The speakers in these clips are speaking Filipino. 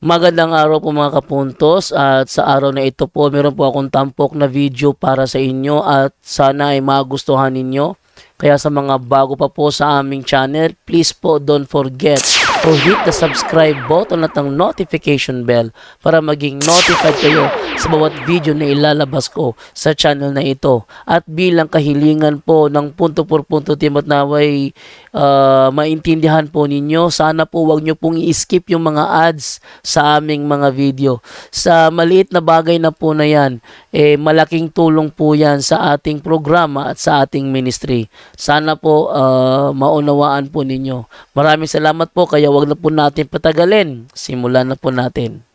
Magandang araw po mga kapuntos, at sa araw na ito po meron po akong tampok na video para sa inyo at sana ay magustuhan ninyo. Kaya sa mga bago pa po sa aming channel, please po don't forget to hit the subscribe button at ang notification bell para maging notified kayo sa bawat video na ilalabas ko sa channel na ito. At bilang kahilingan po ng punto por punto team at naway maintindihan po ninyo, sana po wag nyo pong i-skip yung mga ads sa aming mga video. Sa maliit na bagay na po na yan, malaking tulong po yan sa ating programa at sa ating ministry. Sana po maunawaan po ninyo. Maraming salamat po, kaya wag na po natin patagalin. Simulan na po natin.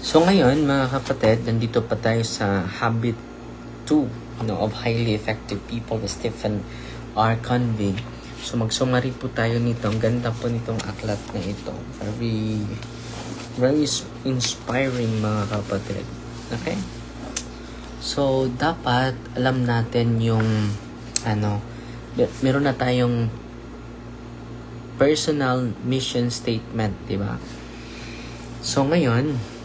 So ngayon mga kapatid, nandito pa tayo sa Habit 2 of Highly Effective People ni Stephen R. Covey. So mag-summary po tayo nito. Ang ganda po nitong aklat na ito. Very inspiring mga kapatid. Okay? So dapat alam natin yung meron na tayong personal mission statement, di ba? So ngayon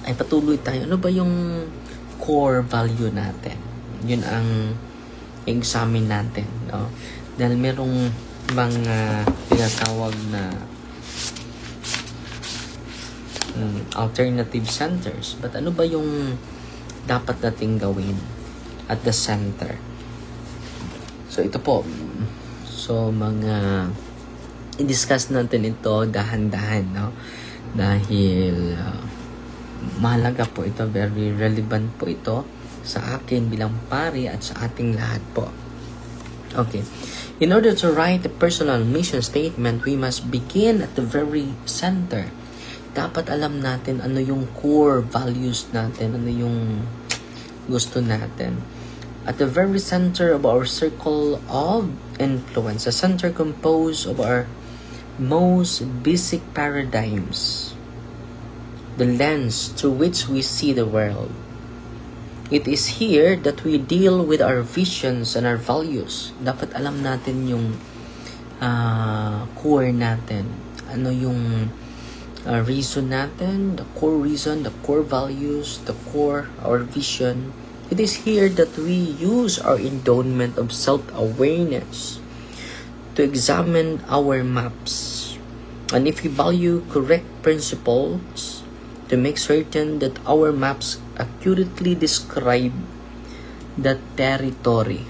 ay patuloy tayo. Ano ba yung core value natin? Yun ang examine natin, no? Dahil merong mga tinatawag na alternative centers. But ano ba yung dapat nating gawin at the center? So ito po. So i-discuss natin ito dahan-dahan, no? Dahil mahalaga po ito, very relevant po ito sa akin bilang pari at sa ating lahat po. Okay. In order to write a personal mission statement, we must begin at the very center. Dapat alam natin ano yung core values natin, ano yung gusto natin. At the very center of our circle of influence, a center composed of our most basic paradigms, the lens through which we see the world. It is here that we deal with our visions and our values. Dapat alam natin yung core natin. Ano yung reason natin, the core reason, the core values, the core, our vision. It is here that we use our endowment of self-awareness to examine our maps. And if we value correct principles, to make certain that our maps accurately describe the territory.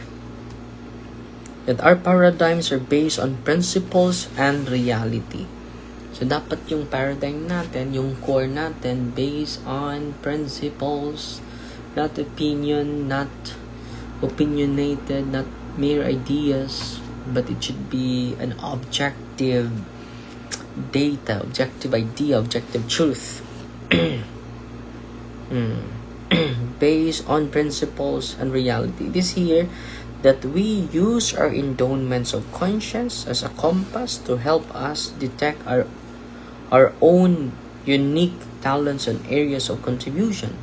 That our paradigms are based on principles and reality. So dapat yung paradigm natin, yung core natin, based on principles, not opinion, not opinionated, not mere ideas, but it should be an objective data, objective idea, objective truth. Based on principles and reality. It is here that we use our endowments of conscience as a compass to help us detect our own unique talents and areas of contribution.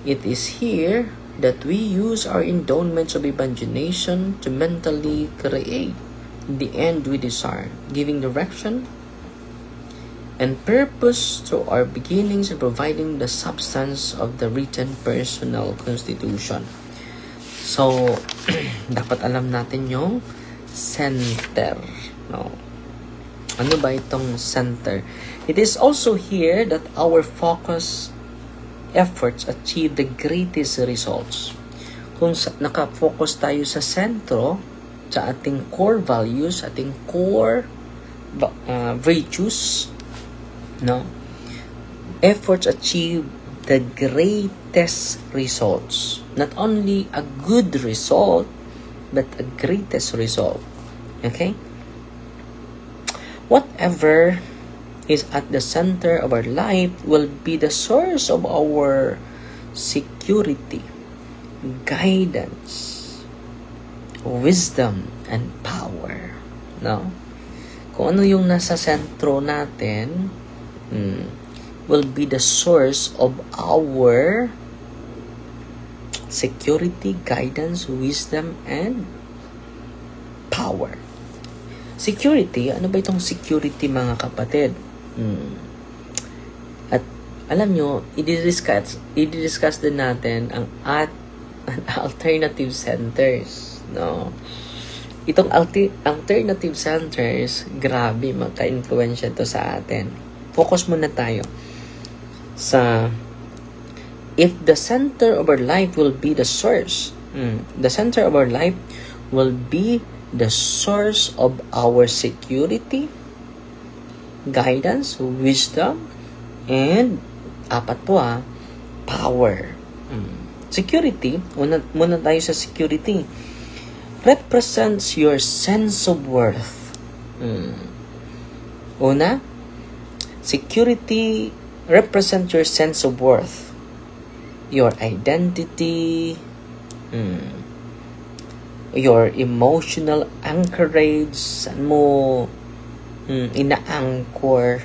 It is here that we use our endowments of imagination to mentally create the end we desire, giving direction and purpose to our beginnings and providing the substance of the written personal constitution. So, dapat alam natin yung center. No? Ano ba itong center? It is also here that our focus efforts achieve the greatest results. Kung nakafocus tayo sa sentro, sa ating core values, ating core virtues, no, efforts achieve the greatest results. Not only a good result, but a greatest result. Okay? Whatever is at the center of our life will be the source of our security, guidance, wisdom, and power. No? Kung ano yung nasa sentro natin, will be the source of our security, guidance, wisdom, and power. Security, ano ba itong security mga kapatid? At alam nyo, i-discuss din natin ang alternative centers. No? Itong alternative centers, grabe, magka-influensya to sa atin. Focus muna tayo sa if the center of our life will be the source. The center of our life will be the source of our security, guidance, wisdom, and power. Security, muna tayo sa security, represents your sense of worth. Una, security represents your sense of worth, your identity, your emotional anchorage, saan mo ina-anchor,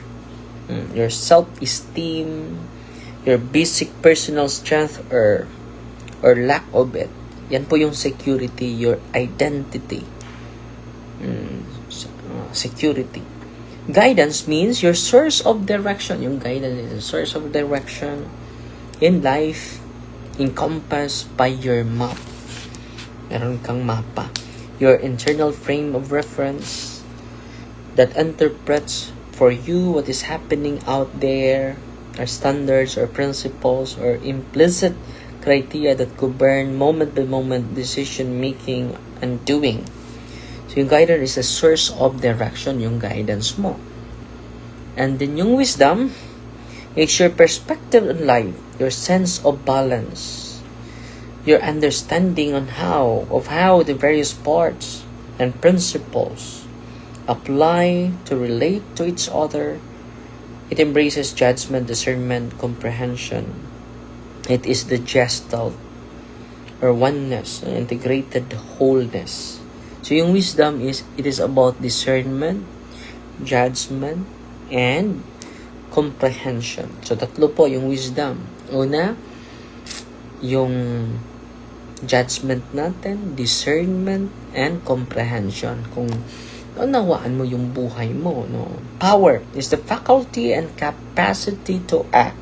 your self-esteem, your basic personal strength or lack of it. Yan po yung security, your identity. Security. Guidance means your source of direction. Yung guidance is a source of direction in life encompassed by your map. Meron kang mapa. Your internal frame of reference that interprets for you what is happening out there, or standards or principles or implicit criteria that govern moment-by-moment decision-making and doing. So, yung guidance is a source of direction, yung guidance mo. And then, yung wisdom is your perspective on life, your sense of balance, your understanding on how the various parts and principles apply to relate to each other. It embraces judgment, discernment, comprehension. It is the gestalt or oneness, integrated wholeness. So yung wisdom it is about discernment, judgment, and comprehension. So tatlo po yung wisdom. Una, yung judgment natin, discernment, and comprehension. Kung naunawaan mo yung buhay mo, no? Power is the faculty and capacity to act.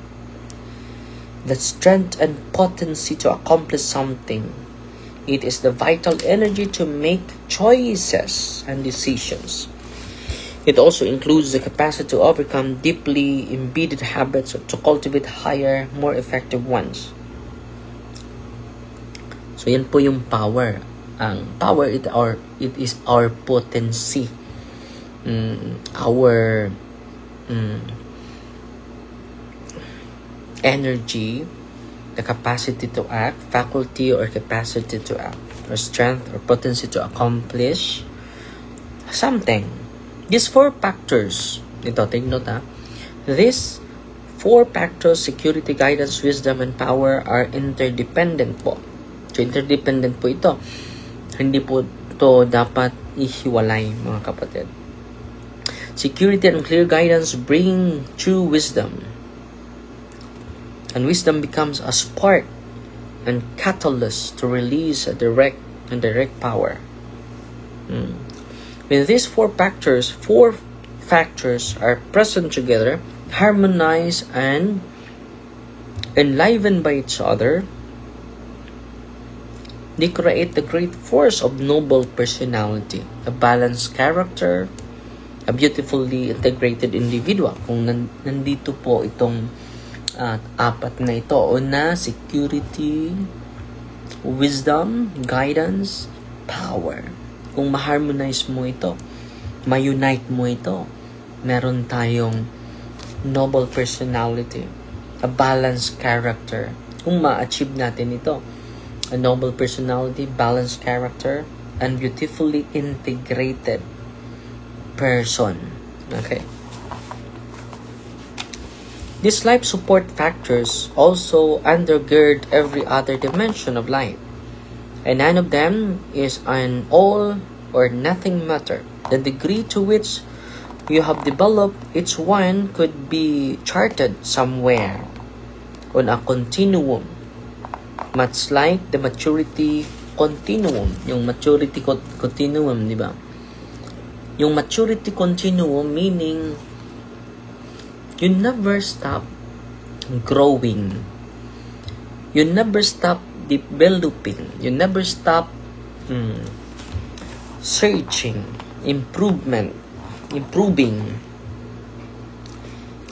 The strength and potency to accomplish something. It is the vital energy to make choices and decisions. It also includes the capacity to overcome deeply embedded habits or to cultivate higher, more effective ones. So yan po yung power. Ang power it is our potency. Our energy, the capacity to act, faculty or capacity to act, or strength or potency to accomplish something. These four factors, take note these four factors, security, guidance, wisdom, and power, are interdependent po. So, interdependent po ito. Hindi po ito dapat ihiwalay, mga kapatid. Security and clear guidance bring true wisdom. And wisdom becomes a spark and catalyst to release a direct power. When these four factors are present together, harmonized and enlivened by each other, they create the great force of noble personality, a balanced character, a beautifully integrated individual. Kung nandito po itong apat na ito, una, security, wisdom, guidance, power. Kung ma-harmonize mo ito, ma-unite mo ito, meron tayong noble personality, a balanced character. Kung ma-achieve natin ito, a noble personality, balanced character, and beautifully integrated person. Okay. These life support factors also undergird every other dimension of life, and none of them is an all or nothing matter. The degree to which you have developed each one could be charted somewhere on a continuum Much like the maturity continuum. Yung maturity continuum, di ba? Yung maturity continuum meaning you never stop growing. You never stop developing. You never stop searching, improving.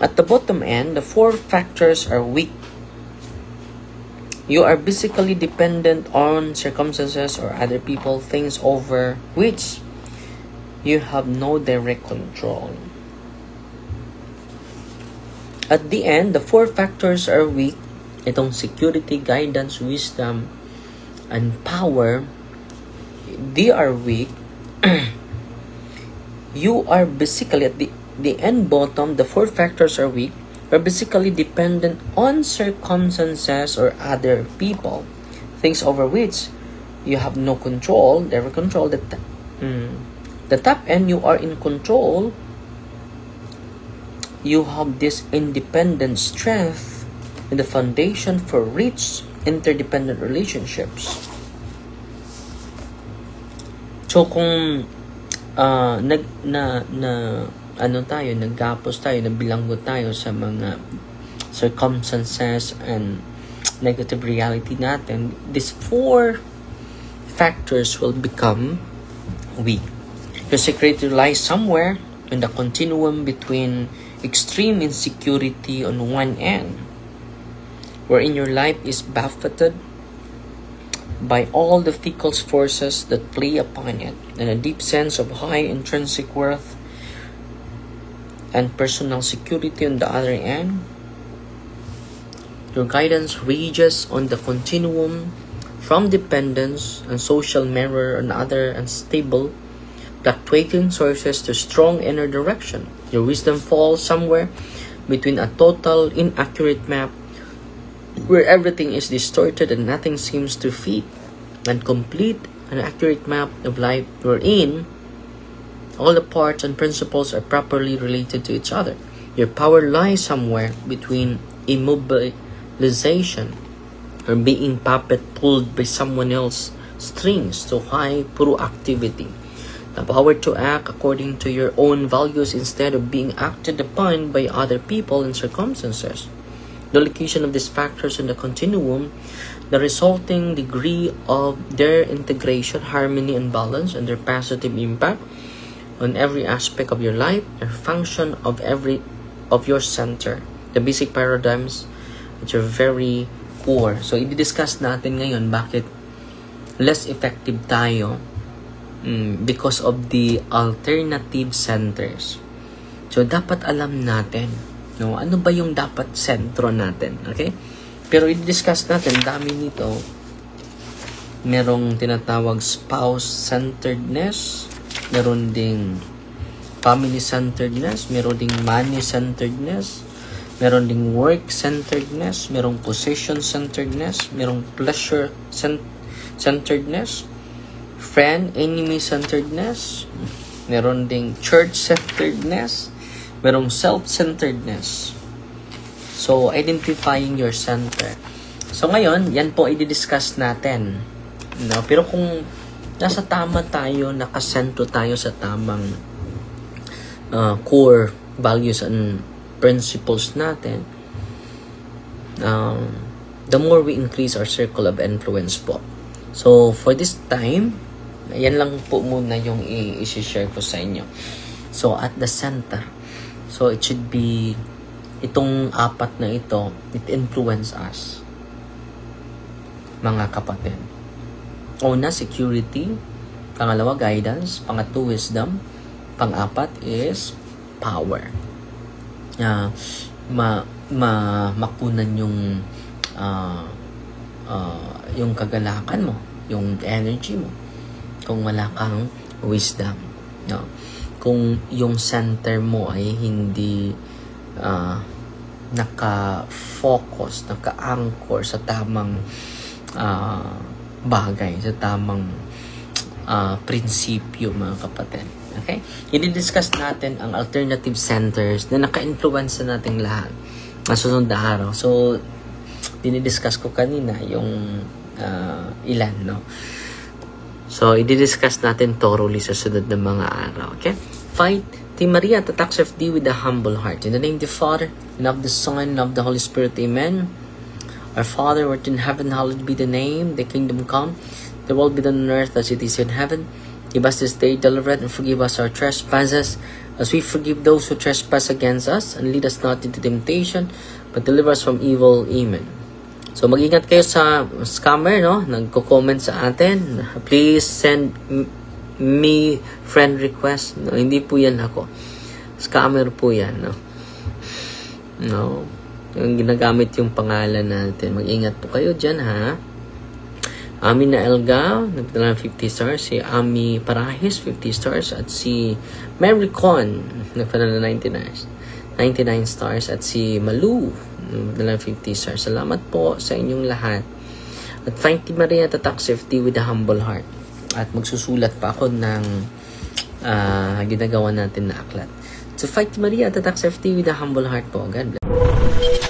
At the bottom end, the 4 factors are weak. You are basically dependent on circumstances or other people, things over which you have no direct control. At the end, the 4 factors are weak. Itong security, guidance, wisdom, and power, they are weak. You are basically at the end bottom, the 4 factors are weak. You're basically dependent on circumstances or other people, things over which you have no control, direct control. The top end, you are in control. You have this independent strength and the foundation for rich interdependent relationships. So kung naggapos tayo, nabilanggo tayo sa mga circumstances and negative reality natin, these 4 factors will become weak. Your security lies somewhere in the continuum between extreme insecurity on one end, wherein your life is buffeted by all the fickle forces that play upon it, and a deep sense of high intrinsic worth and personal security on the other end. Your guidance rages on the continuum from dependence and social mirror on other unstable, fluctuating sources to strong inner direction. Your wisdom falls somewhere between a total inaccurate map where everything is distorted and nothing seems to fit, and complete an accurate map of life wherein all the parts and principles are properly related to each other. Your power lies somewhere between immobilization or being puppet pulled by someone else's strings to high proactivity. The power to act according to your own values instead of being acted upon by other people and circumstances. The location of these factors in the continuum, the resulting degree of their integration, harmony, and balance, and their positive impact on every aspect of your life, your function of your center, the basic paradigms at your very core. So, i-discuss natin ngayon bakit less effective tayo because of the alternative centers. So, dapat alam natin, no, ano ba yung dapat sentro natin, okay? Pero i-discuss natin, dami nito. Merong tinatawag spouse-centeredness, meron ding family-centeredness, meron ding money-centeredness, meron ding work-centeredness, merong possession-centeredness, merong pleasure-centeredness, friend-enemy-centeredness, meron ding church-centeredness, merong self-centeredness. So, identifying your center. So, ngayon, yan po i-discuss natin. No? Pero kung nasa tama tayo, nakasentro tayo sa tamang core values and principles natin, the more we increase our circle of influence po. So, for this time, yan lang po muna yung i-share ko sa inyo. So, at the center. So, it should be, itong 4 na ito, it influence us. Mga kapatid. Una, security. Pangalawa, guidance. Pangatlo, wisdom. Pang-4 is power. Makunan yung kagalakan mo, yung energy mo, kung wala kang wisdom. No? Kung yung center mo ay hindi naka-focus, naka-anchor sa tamang bagay, sa tamang prinsipyo, mga kapatid. Okay? I-discuss natin ang alternative centers na naka-influence sa nating lahat. Masunod na araw. So, dinidiscuss ko kanina, yung ilan, no? So, i-discuss natin thoroughly sa sunod ng mga araw, okay? Fight Team Maria at Attacks FD with a humble heart. In the name of the Father, and of the Son, and of the Holy Spirit, Amen. Our Father, who art in heaven, hallowed be the name. The kingdom come, the will be done on earth as it is in heaven. Give us this day daily bread, and forgive us our trespasses, as we forgive those who trespass against us. And lead us not into temptation, but deliver us from evil. Amen. So, mag-ingat kayo sa scammer, no? Nagko-comment sa atin. Please send me friend request. No, hindi po yan ako. Scammer po yan, no? No? Yung ginagamit yung pangalan natin. Mag-ingat po kayo dyan, ha? Ami na Elga, nagdala ng 50 stars. Si Ami Parahis, 50 stars. At si Mary Con, nagdala ng 99 stars. At si Malu, nagdala ng 50 stars. Salamat po sa inyong lahat. At thank you Maria Attacks FD with a humble heart. At magsusulat pa ako ng ginagawa natin na aklat. So fight Maria Attacks FD with a humble heart po. God bless.